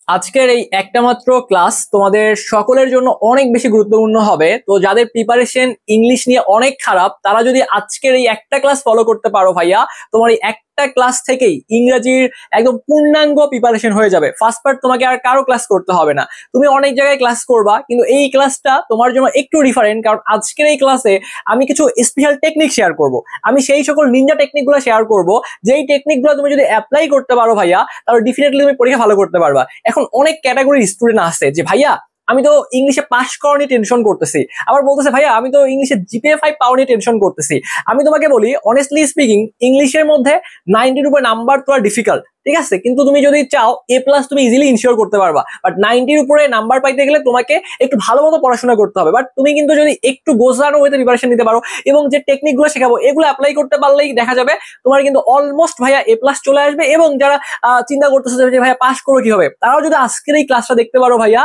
আজকের এই একটা মাত্র ক্লাস তোমাদের সকলের জন্য অনেক বেশি গুরুত্বপূর্ণ হবে। তো যাদের প্রিপারেশন ইংলিশ নিয়ে অনেক খারাপ, তারা যদি আজকের এই একটা ক্লাস ফলো করতে পারো ভাইয়া, তোমার এই একটা ক্লাস থেকেই ইংরেজির একদম পূর্ণাঙ্গ প্রিপারেশন হয়ে যাবে। ফার্স্ট পার্ট তোমাকে আর কারো ক্লাস করতে হবে না, তুমি অনেক জায়গায় ক্লাস করবা, কিন্তু এই ক্লাসটা তোমার জন্য একটু ডিফারেন্ট, কারণ আজকের এই ক্লাসে আমি কিছু স্পেশাল টেকনিক শেয়ার করব। আমি সেই সকল নিনজা টেকনিকগুলো শেয়ার করব, যেই টেকনিকগুলো তুমি যদি অ্যাপ্লাই করতে পারো ভাইয়া, তাহলে ডেফিনেটলি তুমি পরীক্ষা ভালো করতে পারবা। এখন অনেক ক্যাটাগরির স্টুডেন্ট আছে যে ভাইয়া আমি তো ইংলিশে পাস করা নিয়ে টেনশন করতেছি, আবার বলতেছে ভাইয়া আমি তো ইংলিশে জিপিএ 5 পাওয়া নিয়ে টেনশন করতেছি। আমি তোমাকে বলি অনেস্টলি স্পিকিং, ইংলিশের মধ্যে 90 উপরে নাম্বার তো ডিফিকাল্ট, ঠিক আছে, কিন্তু তুমি যদি চাও এ প্লাস তুমি ইজিলি ইনশিওর করতে পারবা। বাট 90 উপরে নাম্বার পাইতে গেলে তোমাকে একটু ভালো মতো পড়াশোনা করতে হবে। বাট তুমি কিন্তু যদি একটু গোছানো ওয়েতে প্রিপারেশন নিতে পারো এবং যে টেকনিকগুলো শেখাবো এগুলো অ্যাপ্লাই করতে পারলেই দেখা যাবে তোমার কিন্তু অলমোস্ট ভাইয়া এ প্লাস চলে আসবে। এবং যারা চিন্তা করতেছে যে ভাইয়া পাস করো কি হবে, তারাও যদি আজকের এই ক্লাসটা দেখতে পারো ভাইয়া,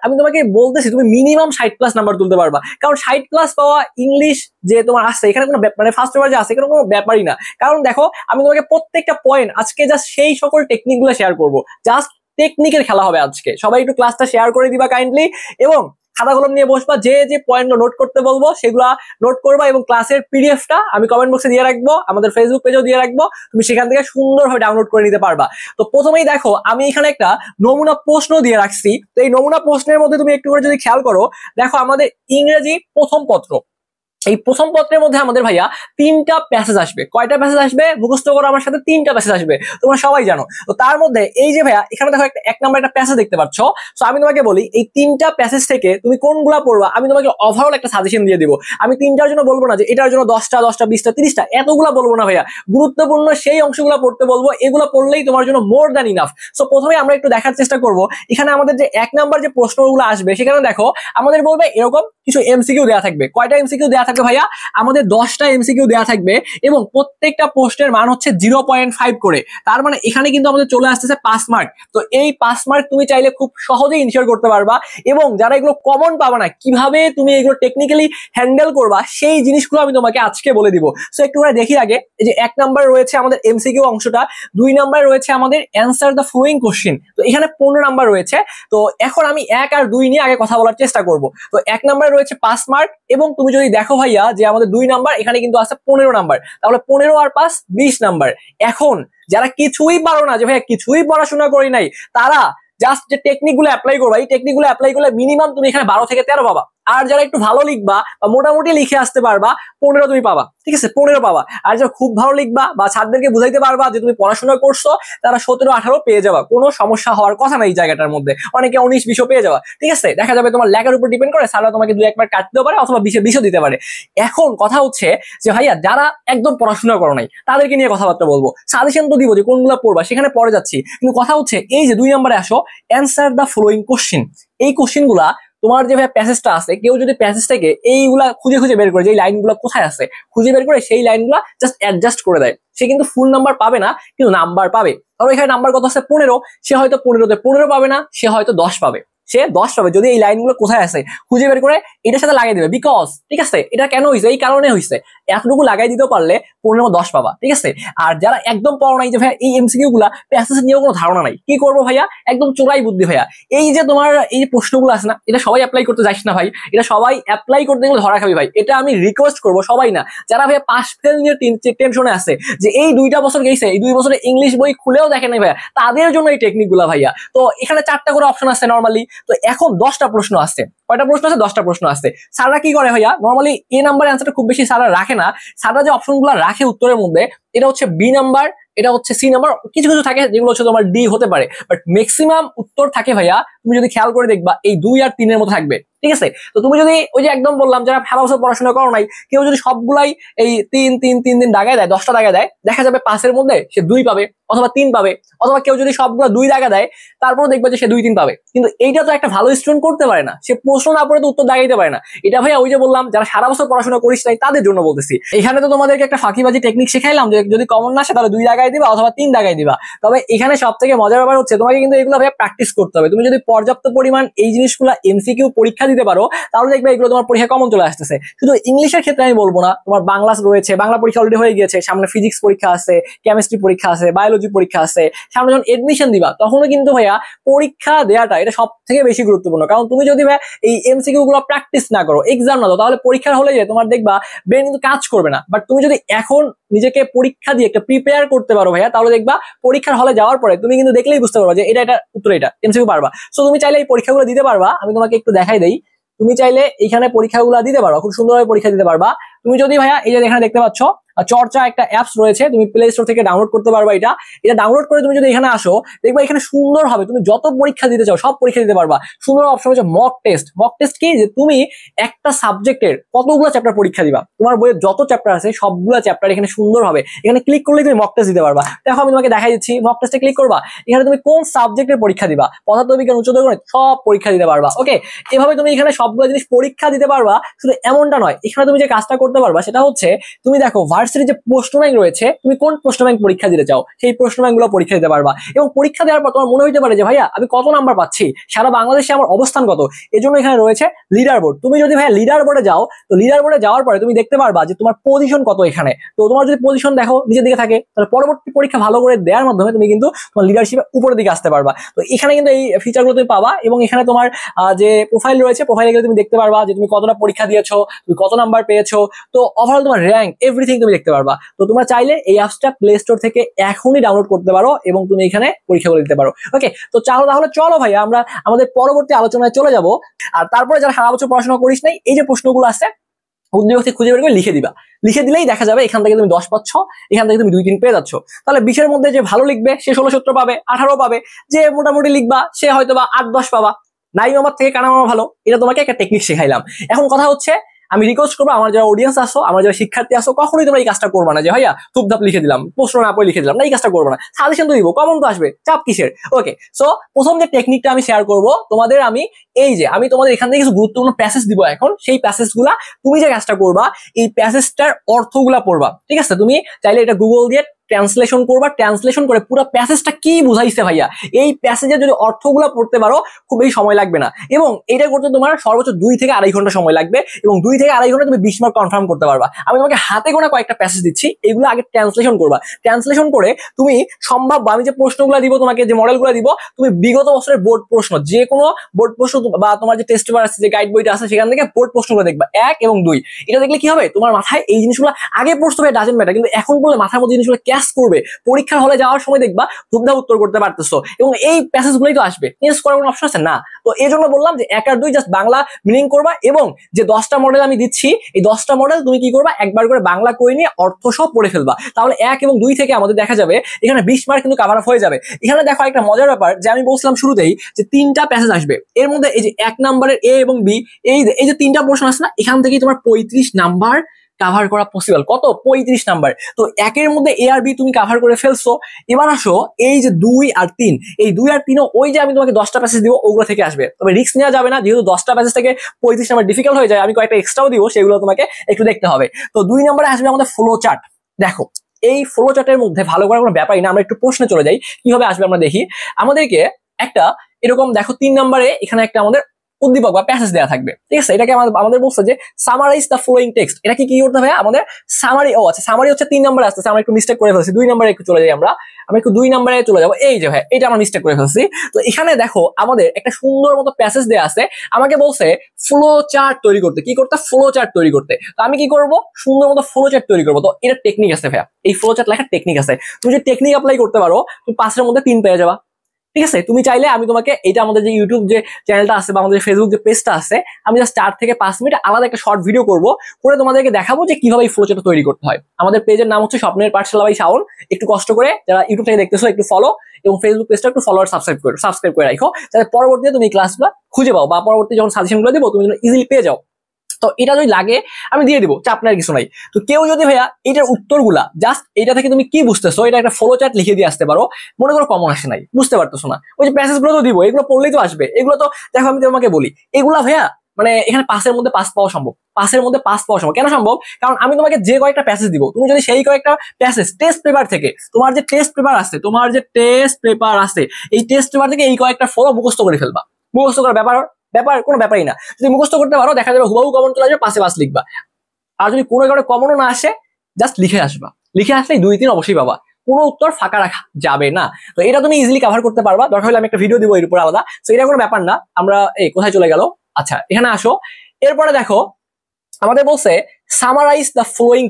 আমি তোমাকে বলতেছি তুমি মিনিমাম 60 প্লাস নাম্বার তুলতে পারবা। কারণ 60 প্লাস পাওয়া ইংলিশ যে তোমার আসছে এখানে কোনো মানে ফার্স্ট পেপার যে আছে এখানে কোনো ব্যাপারই না। কারণ দেখো আমি তোমাকে প্রত্যেকটা পয়েন্ট আজকে জাস্ট সেই সকল টেকনিক গুলো শেয়ার করবো, জাস্ট টেকনিকের খেলা হবে আজকে। সবাই একটু ক্লাসটা শেয়ার করে দিবা কাইন্ডলি, এবং খাতা কলম নিয়ে বসবা, যে যে পয়েন্টগুলো নোট করতে বলবো সেগুলা নোট করবা, এবং ক্লাসের পিডিএফটা আমি কমেন্ট বক্সে দিয়ে রাখবো, আমাদের ফেসবুক পেজেও দিয়ে রাখবো, তুমি সেখান থেকে সুন্দরভাবে ডাউনলোড করে নিতে পারবা। তো প্রথমেই দেখো আমি এখানে একটা নমুনা প্রশ্ন দিয়ে রাখছি। তো এই নমুনা প্রশ্নের মধ্যে তুমি একটু করে যদি খেয়াল করো, দেখো আমাদের ইংরেজি প্রথম পত্র, এই প্রথম পত্রের মধ্যে আমাদের ভাইয়া 3টা প্যাসেজ আসবে। কয়টা প্যাসেজ আসবে মুখস্থ করো আমার সাথে, 3টা প্যাসেজ আসবে, তোমরা সবাই জানো। তো তার মধ্যে এই যে ভাইয়া এখানে দেখো এক নাম্বার একটা প্যাসেজ দেখতে পাচ্ছ। তো আমি তোমাকে বলি এই 3টা প্যাসেজ থেকে তুমি কোনগুলা পড়বা, আমি তোমাকে ওভারঅল একটা সাজেশন দিয়ে দিব। আমি 3টার জন্য বলবো না যে এটার জন্য 10টা 10টা 20টা 30টা এতগুলা বলবো না ভাইয়া, গুরুত্বপূর্ণ সেই অংশগুলো পড়তে বলবো, এগুলো পড়লেই তোমার জন্য মোর দ্যান ইনাফ। সো প্রথমে আমরা একটু দেখার চেষ্টা করব এখানে আমাদের যে 1 নাম্বার যে প্রশ্নগুলো আসবে, সেখানে দেখো আমাদের বলবে এরকম কিছু এমসিকিউ দেওয়া থাকবে। কয়টা এমসিকিউ দেওয়া থাকবে ভাইয়া, আমাদের 10টা এমসিকিউ দেওয়া থাকবে, এবং প্রত্যেকটা প্রশ্নের মান হচ্ছে 0.5 করে। তার মানে এখানে কিন্তু আমাদের চলে আসতেছে 5 মার্ক। তো এই 5 মার্ক তুমি চাইলে খুব সহজেই ইনশিওর করতে পারবা। এবং যারা এগুলো কমন পাবা না, কিভাবে তুমি এগুলো টেকনিক্যালি হ্যান্ডেল করবা, সেই জিনিসগুলো আমি তোমাকে আজকে বলে দিব। সো একটু করে দেখি আগে, এই যে 1 নাম্বার রয়েছে আমাদের এমসিকিউ অংশটা, 2 নাম্বার রয়েছে আমাদের অ্যান্সার দ্য ফলোইং কোশ্চেন। তো এখানে 15 নাম্বার রয়েছে। তো এখন আমি 1 আর 2 নিয়ে আগে কথা বলার চেষ্টা করব। তো 1 নাম্বার রয়েছে 5 মার্ক, এবং তুমি যদি দেখো ভাইয়া যে আমাদের 2 নাম্বার এখানে কিন্তু আছে 15 নাম্বার, তাহলে 15 আর 5 20 নাম্বার। এখন যারা কিছুই পারো না, যে ভাইয়া কিছুই পড়াশোনা করি নাই, তারা জাস্ট যে টেকনিক গুলো অ্যাপ্লাই করবা, এই টেকনিক গুলো অ্যাপ্লাই করলে মিনিমাম তুমি এখানে 12 থেকে 13 পাবা। আর যারা একটু ভালো লিখবা বা মোটামুটি লিখে আসতে পারবা, 15 তুমি পাবা, ঠিক আছে, 15 পাবা। আর যারা খুব ভালো লিখবা বা ছাত্রদেরকে বুঝাইতে পারবা যে তুমি পড়াশোনা করছো, তারা 17 18 পেয়ে যাবা, কোনো সমস্যা হওয়ার কথা নাই এই জায়গাটার মধ্যে। অনেকে 19 20 পেয়ে যাবা, ঠিক আছে। দেখা যাবে তোমার লেখার উপর ডিপেন্ড করে, স্যাররা তোমাকে 2 1 মার্ক কাটতেও পারে, অথবা 20 20 দিতে পারে। এখন কথা হচ্ছে যে ভাইয়া যারা একদম পড়াশোনা করো নাই, তাদেরকে নিয়ে কথাবার্তা বলবো, সাজেশন তো দিব যে কোনগুলো পড়বা, সেখানে পরে যাচ্ছি। কিন্তু কথা হচ্ছে এই যে 2 নম্বরে আসো, অ্যান্সার দ্য ফলোইং কোশ্চেন। এই কোশ্চেন গুলা তোমার যে প্যাসেজটা আছে, কেউ যদি প্যাসেজ থেকে এইগুলা খুঁজে খুঁজে বের করে, যে লাইনগুলো কোথায় আছে খুঁজে বের করে সেই লাইনগুলা জাস্ট অ্যাডজাস্ট করে দেয়, সে কিন্তু ফুল নাম্বার পাবে না, কিন্তু নাম্বার পাবে। ধরো এখানে নাম্বার কত আছে 15, সে হয়তো 15তে 15 পাবে না, সে হয়তো 10 পাবে, সে 10 পাবে যদি এই লাইনগুলো কোথায় আছে খুঁজে বের করে এটার সাথে লাগিয়ে দেবে। বিকজ ঠিক আছে, এটা কেন হয়েছে, এই কারণে হয়েছে, এতটুকু লাগাই দিতে পারলে 15 10 পাবা, ঠিক আছে। আর যারা একদম পড়ো নাই, যে ভাইয়া এই এমসিকিউ গুলা প্যাসেজ নিয়েও কোনো ধারণা নাই, কি করবো ভাইয়া, একদম চোরাই বুদ্ধি ভাইয়া। এই যে তোমার এই যে প্রশ্নগুলো আছে না, এটা সবাই অ্যাপ্লাই করতে যাস না ভাই, এটা সবাই অ্যাপ্লাই করতে গেলে ধরা খাবি ভাই। এটা আমি রিকোয়েস্ট করবো, সবাই না, যারা ভাইয়া পাস ফেল নিয়ে টেনশনে আছে, যে এই 2টা বছর গেছে, এই 2 বছরে ইংলিশ বই খুলেও দেখে নাই ভাইয়া, তাদের জন্য এই টেকনিক গুলা ভাইয়া। তো এখানে 4টা করে অপশন আছে নর্মালি। তো এখন 10টা প্রশ্ন আসছে, কয়টা প্রশ্ন আছে, 10টা প্রশ্ন আসছে। স্যাররা কি করে ভাইয়া, নর্মালি এ নাম্বার অ্যান্সারটা খুব বেশি স্যাররা রাখে না। স্যাররা যে অপশনগুলো রাখে উত্তরের মধ্যে, এটা হচ্ছে বি নাম্বার, এটা হচ্ছে সি নাম্বার, কিছু কিছু থাকে যেগুলো হচ্ছে তোমার ডি হতে পারে, বাট ম্যাক্সিমাম উত্তর থাকে ভাইয়া, তুমি যদি খেয়াল করে দেখবা এই 2 আর 3 এর মধ্যে থাকবে, ঠিক আছে। তো তুমি যদি ওই যে একদম বললাম যারা ভালো বছর পড়াশোনা করো নাই, কেউ যদি সবগুলাই এই 3 3 3 দিন দাগায় দেয়, 10টা দাগায় দেয়, দেখা যাবে 5 মধ্যে সে 2 পাবে অথবা 3 পাবে। অথবা কেউ যদি সবগুলো 2 দাগা দেয়, তারপরে দেখবে যে সে 2 3 পাবে। কিন্তু এইটা তো একটা ভালো স্টুডেন্ট করতে পারে না, সে প্রশ্ন না পড়ে তো উত্তর দাগাইতে পারে না। এটা ভাইয়া ওই যে বললাম যারা সারা বছর পড়াশোনা করিস নাই তাদের জন্য বলতেছি। এখানে তো তোমাদেরকে একটা ফাঁকিবাজি টেকনিক শেখাইলাম, যে যদি কমন না আসে তাহলে 2 দাগাই দিবা অথবা 3 দাগাই দিবা। তবে এখানে সব থেকে মজার ব্যাপার হচ্ছে তোমাকে কিন্তু এগুলো ভাই প্র্যাকটিস করতে হবে। তুমি যদি পর্যাপ্ত পরিমাণ এই জিনিসগুলো এমসিকিউ পরীক্ষা দিতে পারো তাহলে দেখবে এগুলো তোমার পরীক্ষা কমন চলে আসতেছে। শুধু ইংলিশের ক্ষেত্রে আমি বলবো না, তোমার বাংলা রয়েছে, বাংলা পরীক্ষা অলরেডি হয়ে গিয়েছে, সামনে ফিজিক্স পরীক্ষা আছে, কেমিস্ট্রি পরীক্ষা আছে, বায়োলজি পরীক্ষা আছে, সামনে যখন এডমিশন দিবা তখনও কিন্তু ভাইয়া পরীক্ষা দেওয়াটা এটা সব থেকে বেশি গুরুত্বপূর্ণ। কারণ তুমি যদি ভাই এই এমসিকিউ গুলো প্র্যাকটিস না করো, এক্সাম না দাও, তাহলে পরীক্ষার হলে যে তোমার দেখবা ব্রেন কিন্তু কাজ করবে না। বাট তুমি যদি এখন নিজেকে পরীক্ষা দিয়ে একটা প্রিপেয়ার করতে পারো ভাইয়া, তাহলে দেখবা পরীক্ষার হলে যাওয়ার পরে তুমি কিন্তু দেখলেই বুঝতে পারবা যে এটা উত্তর এটা এমসিকিউ পারবা। সো তুমি চাইলে এই পরীক্ষাগুলো দিতে পারবা। আমি তোমাকে একটু দেখাই দেই, তুমি চাইলে এখানে পরীক্ষাগুলো দিতে পারো, খুব সুন্দরভাবে পরীক্ষা দিতে পারবা। তুমি যদি ভাইয়া এই যে এখানে দেখতে পাচ্ছ চর্চা একটা অ্যাপস রয়েছে, তুমি প্লে স্টোর থেকে ডাউনলোড করতে পারবা। এটা ডাউনলোড করে তুমি যদি এখানে আসো দেখবা এখানে সুন্দর হবে, তুমি যত পরীক্ষা দিতে চাও সব পরীক্ষা দিতে পারবা। সুন্দর অপশন হচ্ছে মক টেস্ট। মক টেস্ট কি, যে তুমি একটা সাবজেক্টের কতগুলো চ্যাপ্টার পরীক্ষা দিবা, তোমার বইয়ের যত চ্যাপ্টার আছে সবগুলো চ্যাপ্টার এখানে সুন্দর হবে। এখানে ক্লিক করলে তুমি মক টেস্ট দিতে পারবা। দেখো আমি তোমাকে দেখাই দিচ্ছি, মক টেস্টে ক্লিক করবা, এখানে তুমি কোন সাবজেক্টের পরীক্ষা দিবা, পদার্থবিজ্ঞান, উচ্চতর গণিত, সব পরীক্ষা দিতে পারবা। ওকে, এভাবে তুমি এখানে সবগুলো জিনিস পরীক্ষা দিতে পারবা। শুধু এমনটা নয়, এখানে তুমি যে কাজটা করতে পারবা সেটা হচ্ছে তুমি দেখো ভার্সিটির যে প্রশ্ন ব্যাংক রয়েছে, তুমি কোন প্রশ্ন ব্যাংক পরীক্ষা দিতে চাও সেই প্রশ্ন ব্যাংক গুলো পরীক্ষা দিতে পারবা। এবং পরীক্ষা দেওয়ার পর তোমার মনে হইতে পারে যে ভাইয়া আমি কত নাম্বার পাচ্ছি, সারা বাংলাদেশে আমার অবস্থান কত। এজন্য এখানে রয়েছে লিডার বোর্ড। তুমি যদি ভাইয়া লিডার বোর্ডে যাও, তো লিডার বোর্ডে যাওয়ার পরে তুমি দেখতে পারবা যে তোমার পজিশন কত এখানে। তো তোমার যদি পজিশন দেখো নিচের দিকে থাকে, তাহলে পরবর্তী পরীক্ষা ভালো করে দেওয়ার মাধ্যমে তুমি কিন্তু তোমার লিডারশিপে উপরের দিকে আসতে পারবা। তো এখানে কিন্তু এই ফিচারগুলো তুমি পাবা। এবং এখানে তোমার যে প্রোফাইল রয়েছে, প্রোফাইলে গেলে তুমি দেখতে পারবা যে তুমি কতটা পরীক্ষা দিয়েছো, তুমি কত নাম্বার পেয়েছো, তো ওভারঅল তোমার র্যাঙ্ক এভরিথিং তুমি দেখতে পারবা। তো তোমরা চাইলে এই অ্যাপসটা প্লে স্টোর থেকে এখনই ডাউনলোড করতে পারো এবং তুমি এখানে পরীক্ষাগুলো দিতে পারো। ওকে, তো তাহলে চলো ভাই আমরা আমাদের পরবর্তী আলোচনায় চলে যাব। আর তারপরে যারা সারা বছর পড়াশোনা করিস নাই, এই যে প্রশ্নগুলো আছে উদ্যোগ খুঁজে বের করে লিখে দিবা। লিখে দিলেই দেখা যাবে এখান থেকে তুমি 10 পাচ্ছ, এখান থেকে তুমি 2-3 পেয়ে যাচ্ছ। তাহলে 20-এর মধ্যে যে ভালো লিখবে সে 16-17 পাবে, 18 পাবে। যে মোটামুটি লিখবা সে হয়তো বা 8-10 পাবা। নাই মামার থেকে কানা মামা ভালো, এটা তোমাকে একটা টেকনিক শেখাইলাম। এখন কথা হচ্ছে, আমি রিকোয়েস্ট করবো আমার যারা অডিয়েন্স আসো, আমার যারা শিক্ষার্থী আসো, কখনোই তোমরা এই কাজটা করবা না যে ভাইয়া থুপধাপ লিখে দিলাম, প্রশ্ন না পড়ে লিখে দিলাম, না, এই কাজটা করবো না। সাজেশন তো দিব, কমন তো আসবে, চাপ কিসের। ওকে, সো প্রথম যে টেকনিকটা আমি শেয়ার করবো তোমাদের, আমি তোমাদের এখান থেকে কিছু গুরুত্বপূর্ণ প্যাসেজ দিব এখন। সেই প্যাসেজ গুলা তুমি যে কাজটা করবা, এই প্যাসেজটার অর্থগুলা পড়বা। ঠিক আছে, তুমি চাইলে এটা গুগল দিয়ে ট্রান্সলেশন করবা, ট্রান্সলেশন করে পুরো প্যাসেজটা কি বুঝাইছে ভাইয়া, এই প্যাসেজের যদি অর্থগুলো পড়তে পারো খুব বেশি সময় লাগবে না। এবং এটা করতে তোমার সর্বোচ্চ 2 থেকে 2.5 ঘন্টা সময় লাগবে। এবং 2 থেকে 2.5 ঘন্টা তুমি 20 মার্ক কনফার্ম করতে পারবা। আমি তোমাকে হাতে গোনা কয়েকটা প্যাসেজ দিচ্ছি, এগুলো আগে ট্রান্সলেশন করবা। ট্রান্সলেশন করে তুমি সম্ভাব্য, আমি যে প্রশ্নগুলো দিব তোমাকে, যে মডেলগুলো দিব, তুমি বিগত বছরের বোর্ড প্রশ্ন, যে কোনো বোর্ড প্রশ্ন বা তোমার যে টেস্ট পেপার আছে, যে গাইড বইটা আছে, সেখান থেকে বোর্ড প্রশ্নগুলো দেখবা 1 এবং 2। এটা দেখলে কি হবে, তোমার মাথায় এই জিনিসগুলো আগে পড়তে হবে, ডাজেন্ট ম্যাটার, কিন্তু এখন বললে মাথার মধ্যে জিনিসগুলো ক্যাচ করবে। পরীক্ষার হলে যাওয়ার সময় দেখবা ধুমধাম উত্তর করতে পারতেছো। এবং এই প্যাসেজ গুলোই তো আসবে, চেঞ্জ করার কোনো অপশন আছে না। তো এই জন্য বললাম যে 1 আর 2 জাস্ট বাংলা মিনিং করবা। এবং যে 10টা মডেল আমি দিচ্ছি, এই 10টা মডেল তুমি কি করবা, একবার করে বাংলা কই নিয়ে অর্থ সব পড়ে ফেলবা। তাহলে 1 এবং 2 থেকে আমাদের দেখা যাবে এখানে 20 মার্ক কিন্তু কভার আপ হয়ে যাবে। এখানে দেখো একটা মজার ব্যাপার, যে আমি বলছিলাম শুরুতেই যে 3টা প্যাসেজ আসবে, এর মধ্যে এই যে 1 নাম্বারের এ এবং বি, এই যে 3টা প্রশ্ন আছে না, এখান থেকেই তোমার 35 নাম্বার কাভার করা পসিবল। কত? 35 নাম্বার। তো 1-এর মধ্যে এ আর বি তুমি কাভার করে ফেলছো। এবার আসো এই যে 2 আর 3, এই 2 আর 3 ওই যে আমি তোমাকে 10টা প্যাসেজ দিব ওগুলো থেকে আসবে। তবে রিস্ক নেওয়া যাবে না, যেহেতু 10টা প্যাসেজ থেকে 35 নাম্বার ডিফিকাল্ট হয়ে যায়, আমি কয়েকটা এক্সট্রাও দিব, সেগুলো তোমাকে একটু দেখতে হবে। তো 2 নম্বরে আসবে আমাদের ফ্লো চার্ট। দেখো এই ফ্লো চার্টের মধ্যে ভালো করার কোনো ব্যাপারই না, আমরা একটু প্রশ্নে চলে যাই কিভাবে আসবে আমরা দেখি। আমাদেরকে একটা এরকম দেখো 3 নম্বরে এখানে একটা আমাদের উদ্দীপক বা প্যাসেজ দেওয়া থাকবে। ঠিক আছে, এটাকে আমাদের বলছে যে সামারাইজ দ্য ফ্লোয়িং টেক্সট। এটা কি করতে হবে আমাদের? সামারি। আচ্ছা, সামারি হচ্ছে 3 নম্বরে আসতেছে, আমরা একটু মিস্টেক করে ফেলছি। 2 নম্বরে একটু চলে যাই, আমরা একটু 2 নম্বরে চলে যাবো। এই যে ভাই, এটা আমরা মিস্টেক করে ফেলছি। তো এখানে দেখো আমাদের একটা সুন্দর মতো প্যাসেজ দেওয়া আছে, আমাকে বলছে ফ্লো চার্ট তৈরি করতে। কি করতে? ফ্লো চার্ট তৈরি করতে। তো আমি কি করব? সুন্দর মতো ফ্লো চার্ট তৈরি করবো। তো এটা টেকনিক আছে ভাইয়া, এই ফ্লো চার্ট লেখার টেকনিক আছে। তুমি যদি টেকনিক অ্যাপ্লাই করতে পারো, তুমি 5-এর মধ্যে 3 পেয়ে যাবা। ঠিক আছে, তুমি চাইলে আমি তোমাকে এটা আমাদের যে ইউটিউব যে চ্যানেলটা আছে বা আমাদের ফেসবুক যে পেজটা আছে, আমি জাস্ট 4 থেকে 5 মিনিট আলাদা একটা শর্ট ভিডিও করবো, করে তোমাদেরকে দেখাবো যে কিভাবে এই ফ্লোচার্টটা তৈরি করতে হয়। আমাদের পেজের নাম হচ্ছে স্বপ্নের পাঠশালা বাই শাওন। একটু কষ্ট করে যারা ইউটিউব থেকে দেখতেছো একটু ফলো, এবং ফেসবুক পেজটা একটু ফলো আর সাবস্ক্রাইব করে রাখো, যাতে পরবর্তীতে তুমি এই ক্লাসগুলো খুঁজে পাও বা পরবর্তী যখন সাজেশনগুলো দেবো তুমি যেন ইজিলি পেয়ে যাও। তো এটা যদি লাগে আমি দিয়ে দিব, চাপ নেওয়ার কিছু নাই। তো কেউ যদি ভাইয়া এটার উত্তরগুলা জাস্ট এটা থেকে তুমি কি বুঝতেছো এটা একটা ফ্লো চার্ট লিখে দিয়ে আসতে পারো, মনে করো কমন আসে নাই, বুঝতে পারতেছো না, ওই যে প্যাসেজ গুলো তো দিব, এগুলো পড়লেই তো আসবে। এগুলো তো দেখো আমি তোমাকে বলি, এগুলা ভাইয়া মানে এখানে 5-এর মধ্যে 5 পাওয়া সম্ভব, 5-এর মধ্যে 5 পাওয়া সম্ভব। কেন সম্ভব? কারণ আমি তোমাকে যে কয়েকটা প্যাসেজ দিব, তুমি যদি সেই কয়েকটা প্যাসেজ টেস্ট পেপার থেকে, তোমার যে টেস্ট পেপার আছে এই টেস্ট পেপার থেকে এই কয়েকটা ফলো মুখস্থ করে ফেলবা। মুখস্থ করার ব্যাপার কোনো ব্যাপারই না। যদি মুখস্থ করতে পারো দেখা যাবে হুবাহু কমন চলে আসবে, 5-এ 5 লিখবা। আর যদি কোনো কারণে কমনও না আসে, জাস্ট লিখে আসবা, লিখে আসলেই 2-3 অবশ্যই পাবা, কোনো উত্তর ফাঁকা রাখা যাবে না। তো এটা তুমি ইজিলি কভার করতে পারবা। দরকার হলে আমি একটা ভিডিও দিব এর উপর আলাদা। তো এটা কোনো ব্যাপার না। আমরা কোথায় চলে গেল, আচ্ছা এখানে আসো। এরপরে দেখো আমাদের বলছে সামারাইজ দ্য ফ্লোয়িং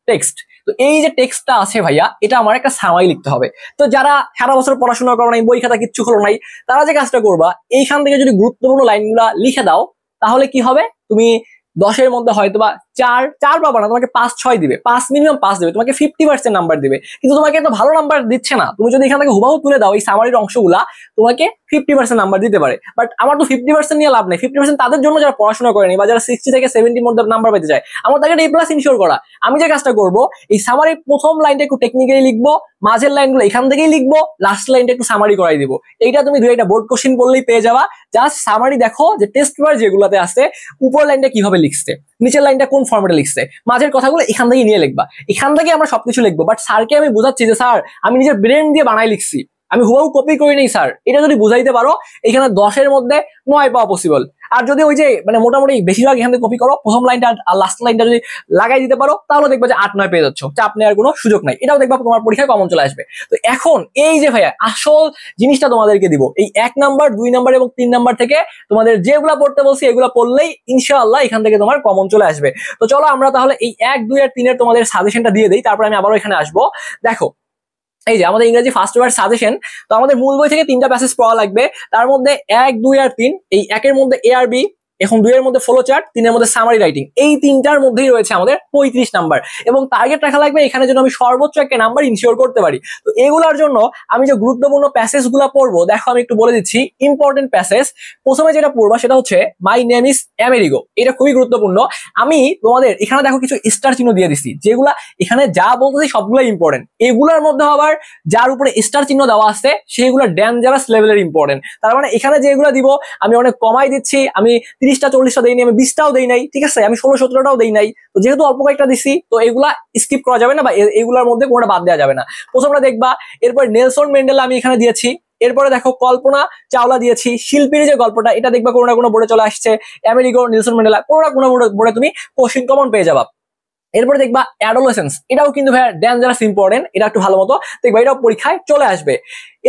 টেক্সট। তো এই যে টেক্সটটা আছে ভাইয়া, এটা আমার একটা সামারি লিখতে হবে। তো যারা সারা বছর পড়াশোনা করো নাই, বই খাতা কিচ্ছু খোলো নাই, তারা যে কাজটা করবা, এইখান থেকে যদি গুরুত্বপূর্ণ লাইনগুলা লিখে দাও, তাহলে কি হবে, তুমি 10-এর মধ্যে হয়তো বা 4 পাবা না, তোমাকে 5-6 দিবে, 5 মিনিমাম 5 দিবে, তোমাকে 50% নাম্বার দিবে। কিন্তু তোমাকে এত ভালো নাম্বার দিচ্ছে না। তুমি যদি এখান থেকে হুবাহু তুলে দাও এই সামারির অংশগুলা, তোমাকে 50% নাম্বার দিতে পারে। বাট আমার তো 50% নিয়ে লাভ নেই। 50% তাদের জন্য যারা পড়াশোনা করেনি বা যারা 60 থেকে 70 মধ্যে নাম্বার পেতে চায়। আমার তাকে A+ ইনশিওর করা। আমি যে কাজটা করবো, এই সামারির প্রথম লাইনটা একটু টেকনিক্যালি লিখবো, মাঝের লাইনগুলো এখান থেকেই লিখবো, লাস্ট লাইনটা একটু সামারি করাই দিব। এইটা তুমি 2-একটা বোর্ড কোশ্চেন বললেই পেয়ে যাবা। জাস্ট সামারি দেখো যে টেস্ট পেপার যেগুলোতে আছে, উপর লাইনটা কিভাবে লিখছে, নিচের লাইনটা কোন ফর্মেটে লিখছে, মাঝের কথাগুলো এখান থেকে নিয়ে লিখবা। এখান থেকে আমরা সবকিছু লিখবো। বাট স্যারকে আমি বোঝাচ্ছি যে স্যার আমি নিজের ব্রেন দিয়ে বানাই লিখছি, আমি হুবাহু কপি করি নেই স্যার। এটা যদি বুঝাইতে পারো, এখানে 10-এর মধ্যে 9 পাওয়া পসিবল। আর যদি ওই যে মানে মোটামুটি বেশিরভাগ এখান থেকে কপি করো, প্রথম লাইনটা আর লাস্ট লাইনটা যদি লাগাই দিতে পারো, তাহলে দেখবে যে 8-9 পেয়ে যাচ্ছ। চাপ নেওয়ার কোনো সুযোগ নাই। এটাও দেখবা তোমার পরীক্ষায় কমন চলে আসবে। তো এখন এই যে ভাইয়া আসল জিনিসটা তোমাদেরকে দিব, এই 1 নাম্বার 2 নাম্বার এবং 3 নাম্বার থেকে তোমাদের যেগুলা পড়তে বলছি এগুলা পড়লেই ইনশাআল্লাহ এখান থেকে তোমার কমন চলে আসবে। তো চলো আমরা তাহলে এই 1, 2 আর 3 এর তোমাদের সাজেশনটা দিয়ে দিই, তারপর আমি আবারও এখানে আসবো। দেখো এই যে আমাদের ইংরেজি ফার্স্ট পেপার সাজেশন। তো আমাদের মূল বই থেকে 3টা প্যাসেজ পড়া লাগবে। তার মধ্যে 1, 2 আর 3, এই 1-এর মধ্যে A আর B, এখন 2-এর মধ্যে ফ্লো চার্ট, 3-এর মধ্যে সামারি রাইটিং। এই 3টার মধ্যেই রয়েছে আমাদের 35 নাম্বার এবং টার্গেট রাখা লাগবে এখানে যেন আমি সর্বোচ্চ একটা নাম্বার ইনশিওর করতে পারি। তো এগুলোর জন্য আমি যে গুরুত্বপূর্ণ প্যাসেজগুলো পড়বো, দেখো আমি একটু বলে দিচ্ছি ইম্পর্টেন্ট প্যাসেজ। প্রথমে যেটা পড়বা সেটা হচ্ছে মাই নেম ইজ আমেরিগো। এটা খুবই গুরুত্বপূর্ণ। আমি তোমাদের এখানে দেখো কিছু স্টার চিহ্ন দিয়ে দিচ্ছি, যেগুলা এখানে যা বলতেছি সবগুলো ইম্পর্টেন্ট। এগুলোর মধ্যে আবার যার উপরে স্টার চিহ্ন দেওয়া আছে সেগুলো ডেঞ্জারাস লেভেলের ইম্পর্টেন্ট। তার মানে এখানে যেগুলো দিব আমি অনেক কমাই দিচ্ছি। আমি 30টা 40টা দেইনি, আমি 20টাও দেই নাই, ঠিক আছে, আমি 16-17টাও দেই নাই। তো যেহেতু অল্প কয়েকটা দিচ্ছি, তো এগুলা স্কিপ করা যাবে না বা এগুলোর মধ্যে কোনোটা বাদ দেওয়া যাবে না। প্রথমটা দেখবা, এরপর নেলসন ম্যান্ডেলা আমি এখানে দিয়েছি। এরপরে দেখো কল্পনা চাওলা দিয়েছি, শিল্পীর যে গল্পটা, এটা দেখবা কোনো না কোনো বোর্ডে চলে আসছে। আমেরিগো, নেলসন ম্যান্ডেলা, কোনো না কোনো বোর্ডে তুমি কোশ্চেন কমন পেয়ে যাবা। এরপরে দেখবা অ্যাডোলেসেন্স, এটাও কিন্তু ভাই ডেঞ্জারাস ইম্পর্টেন্ট। এটা একটু ভালো মতো দেখবা, এটাও পরীক্ষায় চলে আসবে।